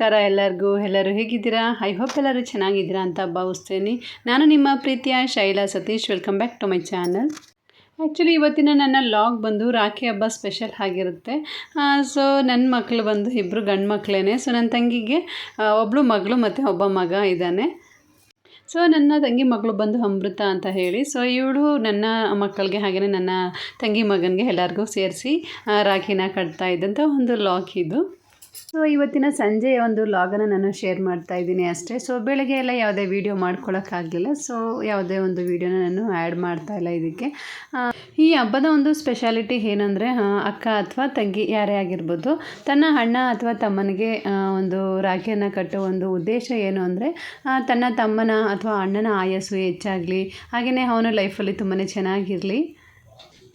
ನಮಸ್ಕಾರ ಎಲ್ಲರೂ ಹೇಗಿದ್ದೀರಾ? ಐ ಹೋಪ್ ಎಲ್ಲರೂ ಚೆನ್ನಾಗಿದ್ದೀರಾ ಅಂತ ಭಾವಿಸ್ತೀನಿ. ನಾನು ನಿಮ್ಮ ಪ್ರೀತಿಯ Shaila Satish. Welcome back to my channel. Actually ಇವತ್ತಿನ ನನ್ನ ಲಾಗ್ ಬಂದು ರಾಖಿ ಹಬ್ಬ ಸ್ಪೆಷಲ್ ಆಗಿರುತ್ತೆ. ಸೊ ನನ್ನ ಮಕ್ಕಳು ಬಂದು ಇಬ್ಬರು ಗಂಡು ಮಕ್ಕಳೇ. ಸೊ ನನ್ನ ತಂಗಿಗೆ ಒಬ್ಬಳು ಮಗಳು ಮತ್ತು ಒಬ್ಬ ಮಗ ಇದ್ದಾನೆ. ಸೊ ನನ್ನ ತಂಗಿ ಮಗಳು ಬಂದು ಅಮೃತ ಅಂತ ಹೇಳಿ. ಸೊ ಇವಳು ನನ್ನ ಮಕ್ಕಳಿಗೆ ಹಾಗೆಯೇ ನನ್ನ ತಂಗಿ ಮಗನಿಗೆ ಎಲ್ಲರಿಗೂ ಸೇರಿಸಿ ರಾಖಿನ ಕಟ್ತಾ ಇದ್ದಂಥ ಒಂದು ಲಾಗ್ ಇದು. ಸೊ ಇವತ್ತಿನ ಸಂಜೆಯ ಒಂದು ಲಾಗನ್ನು ನಾನು ಶೇರ್ ಮಾಡ್ತಾ ಇದ್ದೀನಿ ಅಷ್ಟೇ. ಸೊ ಬೆಳಗ್ಗೆ ಎಲ್ಲ ಯಾವುದೇ ವೀಡಿಯೋ ಮಾಡ್ಕೊಳ್ಳೋಕ್ಕಾಗಲಿಲ್ಲ. ಸೊ ಯಾವುದೇ ಒಂದು ವೀಡಿಯೋನ ನಾನು ಆ್ಯಡ್ ಮಾಡ್ತಾ ಇಲ್ಲ ಇದಕ್ಕೆ. ಈ ಹಬ್ಬದ ಒಂದು ಸ್ಪೆಷಾಲಿಟಿ ಏನಂದರೆ ಅಕ್ಕ ಅಥವಾ ತಂಗಿ ಯಾರೇ ಆಗಿರ್ಬೋದು ತನ್ನ ಅಣ್ಣ ಅಥವಾ ತಮ್ಮನಿಗೆ ಒಂದು ರಾಖಿಯನ್ನು ಕಟ್ಟುವ ಒಂದು ಉದ್ದೇಶ ಏನು ಅಂದರೆ ತನ್ನ ತಮ್ಮನ ಅಥವಾ ಅಣ್ಣನ ಆಯಸ್ಸು ಹೆಚ್ಚಾಗಲಿ, ಹಾಗೆಯೇ ಅವನ ಲೈಫಲ್ಲಿ ತುಂಬಾ ಚೆನ್ನಾಗಿರಲಿ,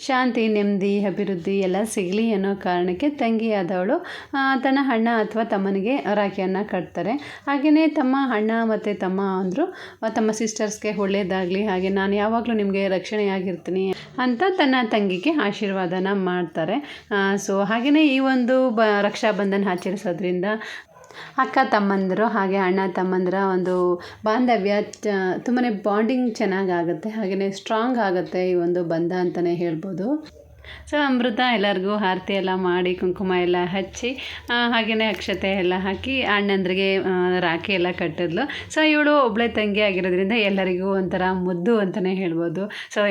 ಶಾಂತಿ ನೆಮ್ಮದಿ ಅಭಿವೃದ್ಧಿ ಎಲ್ಲ ಸಿಗಲಿ ಅನ್ನೋ ಕಾರಣಕ್ಕೆ ತಂಗಿಯಾದವಳು ತನ್ನ ಅಣ್ಣ ಅಥವಾ ತಮ್ಮನಿಗೆ ರಾಖಿಯನ್ನು ಕಟ್ತಾರೆ. ಹಾಗೆಯೇ ತಮ್ಮ ಅಣ್ಣ ಮತ್ತು ತಮ್ಮ ಅಂದರು ತಮ್ಮ ಸಿಸ್ಟರ್ಸ್ಗೆ ಒಳ್ಳೆಯದಾಗಲಿ, ಹಾಗೆ ನಾನು ಯಾವಾಗಲೂ ನಿಮಗೆ ರಕ್ಷಣೆಯಾಗಿರ್ತೀನಿ ಅಂತ ತನ್ನ ತಂಗಿಗೆ ಆಶೀರ್ವಾದನ ಮಾಡ್ತಾರೆ. ಸೊ ಹಾಗೆಯೇ ಈ ಒಂದು ರಕ್ಷಾಬಂಧನ ಆಚರಿಸೋದ್ರಿಂದ ಅಕ್ಕ ತಮ್ಮಂದಿರು ಹಾಗೆ ಅಣ್ಣ ತಮ್ಮಂದಿರ ಒಂದು ಬಾಂಧವ್ಯ ತುಂಬಾ ಬಾಂಡಿಂಗ್ ಚೆನ್ನಾಗಾಗುತ್ತೆ, ಹಾಗೆಯೇ ಸ್ಟ್ರಾಂಗ್ ಆಗುತ್ತೆ ಈ ಒಂದು ಬಂಧ ಅಂತಲೇ ಹೇಳ್ಬೋದು. ಸೊ ಅಮೃತ ಎಲ್ಲರಿಗೂ ಆರತಿ ಎಲ್ಲ ಮಾಡಿ ಕುಂಕುಮ ಎಲ್ಲ ಹಚ್ಚಿ ಹಾಗೆಯೇ ಅಕ್ಷತೆ ಎಲ್ಲ ಹಾಕಿ ಅಣ್ಣಂದ್ರಿಗೆ ರಾಖಿ ಎಲ್ಲ ಕಟ್ಟಿದ್ಲು. ಸೊ ಇವಳು ಒಬ್ಬಳೆ ತಂಗಿ ಆಗಿರೋದ್ರಿಂದ ಎಲ್ಲರಿಗೂ ಒಂಥರ ಮುದ್ದು ಅಂತಲೇ ಹೇಳ್ಬೋದು. ಸೊ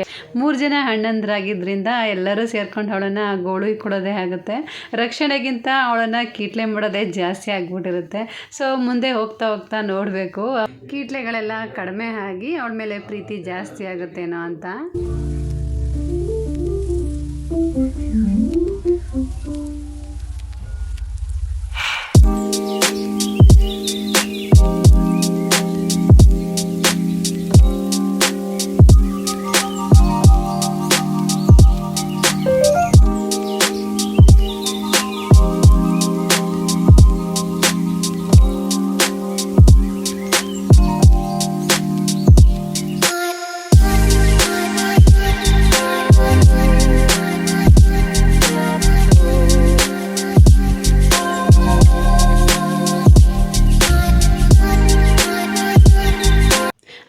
3 ಜನ ಅಣ್ಣಂದ್ರಾಗಿದ್ದರಿಂದ ಎಲ್ಲರೂ ಸೇರ್ಕೊಂಡು ಅವಳನ್ನು ಗೋಳು ಕೊಡೋದೇ ಆಗುತ್ತೆ. ರಕ್ಷಣೆಗಿಂತ ಅವಳನ್ನು ಕೀಟ್ಲೆ ಮಾಡೋದೇ ಜಾಸ್ತಿ ಆಗಿಬಿಟ್ಟಿರುತ್ತೆ. ಸೊ ಮುಂದೆ ಹೋಗ್ತಾ ಹೋಗ್ತಾ ನೋಡಬೇಕು ಕೀಟ್ಲೆಗಳೆಲ್ಲ ಕಡಿಮೆ ಆಗಿ ಅವಳ ಮೇಲೆ ಪ್ರೀತಿ ಜಾಸ್ತಿ ಆಗುತ್ತೇನೋ ಅಂತ.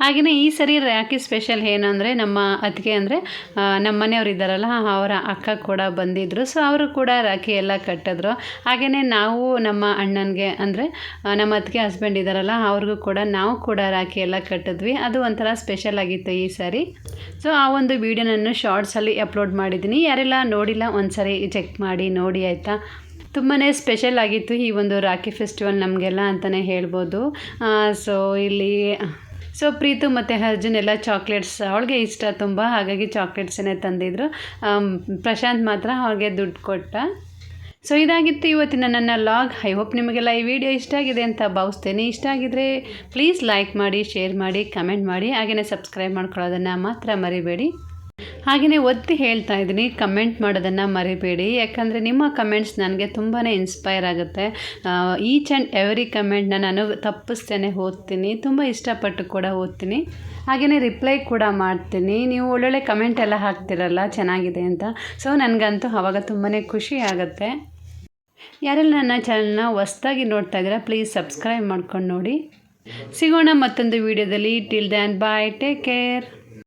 ಹಾಗೆಯೇ ಈ ಸರಿ ರಾಖಿ ಸ್ಪೆಷಲ್ ಏನಂದರೆ ನಮ್ಮ ಅತ್ತಿಗೆ ಅಂದರೆ ನಮ್ಮ ಮನೆಯವ್ರು ಇದ್ದಾರಲ್ಲ ಅವರ ಅಕ್ಕ ಕೂಡ ಬಂದಿದ್ದರು. ಸೊ ಅವರು ಕೂಡ ರಾಖಿ ಎಲ್ಲ ಕಟ್ಟಿದ್ರು. ಹಾಗೆಯೇ ನಾವು ನಮ್ಮ ಅಣ್ಣನಿಗೆ ಅಂದರೆ ನಮ್ಮ ಅತ್ತಿಗೆ ಹಸ್ಬೆಂಡ್ ಇದ್ದಾರಲ್ಲ ಅವ್ರಿಗೂ ಕೂಡ ನಾವು ಕೂಡ ರಾಖಿ ಎಲ್ಲ ಕಟ್ಟಿದ್ವಿ. ಅದು ಒಂಥರ ಸ್ಪೆಷಲ್ ಆಗಿತ್ತು ಈ ಸಾರಿ. ಸೊ ಆ ಒಂದು ವೀಡಿಯೋನನ್ನು ಶಾರ್ಟ್ಸಲ್ಲಿ ಅಪ್ಲೋಡ್ ಮಾಡಿದ್ದೀನಿ. ಯಾರೆಲ್ಲ ನೋಡಿಲ್ಲ ಒಂದು ಸಾರಿ ಚೆಕ್ ಮಾಡಿ ನೋಡಿ ಆಯಿತಾ. ತುಂಬಾ ಸ್ಪೆಷಲ್ ಆಗಿತ್ತು ಈ ಒಂದು ರಾಖಿ ಫೆಸ್ಟಿವಲ್ ನಮಗೆಲ್ಲ ಅಂತಲೇ ಹೇಳ್ಬೋದು. ಸೊ ಪ್ರೀತು ಮತ್ತು ಅರ್ಜುನ್ ಎಲ್ಲ ಚಾಕ್ಲೇಟ್ಸ್ ಅವಳಿಗೆ ಇಷ್ಟ ತುಂಬ, ಹಾಗಾಗಿ ಚಾಕ್ಲೇಟ್ಸನ್ನೇ ತಂದಿದ್ರು. ಪ್ರಶಾಂತ್ ಮಾತ್ರ ಅವ್ರಿಗೆ ದುಡ್ಡು ಕೊಟ್ಟ. ಸೊ ಇದಾಗಿತ್ತು ಇವತ್ತಿನ ನನ್ನ ಲಾಗ್. ಐ ಹೋಪ್ ನಿಮಗೆಲ್ಲ ಈ ವಿಡಿಯೋ ಇಷ್ಟ ಆಗಿದೆ ಅಂತ ಭಾವಿಸ್ತೇನೆ. ಇಷ್ಟ ಆಗಿದ್ರೆ ಪ್ಲೀಸ್ ಲೈಕ್ ಮಾಡಿ, ಶೇರ್ ಮಾಡಿ, ಕಮೆಂಟ್ ಮಾಡಿ, ಹಾಗೆಯೇ ಸಬ್ಸ್ಕ್ರೈಬ್ ಮಾಡ್ಕೊಳ್ಳೋದನ್ನು ಮಾತ್ರ ಮರಿಬೇಡಿ. ಹಾಗೆಯೇ ಒತ್ತಿ ಹೇಳ್ತಾ ಇದ್ದೀನಿ ಕಮೆಂಟ್ ಮಾಡೋದನ್ನು ಮರಿಬೇಡಿ, ಯಾಕಂದರೆ ನಿಮ್ಮ ಕಮೆಂಟ್ಸ್ ನನಗೆ ತುಂಬಾ ಇನ್ಸ್ಪೈರ್ ಆಗುತ್ತೆ. ಈಚ್ ಆ್ಯಂಡ್ ಎವ್ರಿ ಕಮೆಂಟ್ನ ನಾನು ತಪ್ಪಿಸ್ತೇನೆ ಓದ್ತೀನಿ, ತುಂಬ ಇಷ್ಟಪಟ್ಟು ಕೂಡ ಓದ್ತೀನಿ, ಹಾಗೆಯೇ ರಿಪ್ಲೈ ಕೂಡ ಮಾಡ್ತೀನಿ. ನೀವು ಒಳ್ಳೊಳ್ಳೆ ಕಮೆಂಟ್ ಎಲ್ಲ ಹಾಕ್ತಿರಲ್ಲ ಚೆನ್ನಾಗಿದೆ ಅಂತ. ಸೊ ನನಗಂತೂ ಆವಾಗ ತುಂಬಾ ಖುಷಿ ಆಗುತ್ತೆ. ಯಾರೆಲ್ಲ ನನ್ನ ಚಾನಲ್ನ ಹೊಸ್ದಾಗಿ ನೋಡ್ತಾ ಇದ್ದೀರಾ ಪ್ಲೀಸ್ ಸಬ್ಸ್ಕ್ರೈಬ್ ಮಾಡ್ಕೊಂಡು ನೋಡಿ. ಸಿಗೋಣ ಮತ್ತೊಂದು ವಿಡಿಯೋದಲ್ಲಿ. ಟಿಲ್ ದ್ಯಾನ್ ಬಾಯ್, ಟೇಕ್ ಕೇರ್.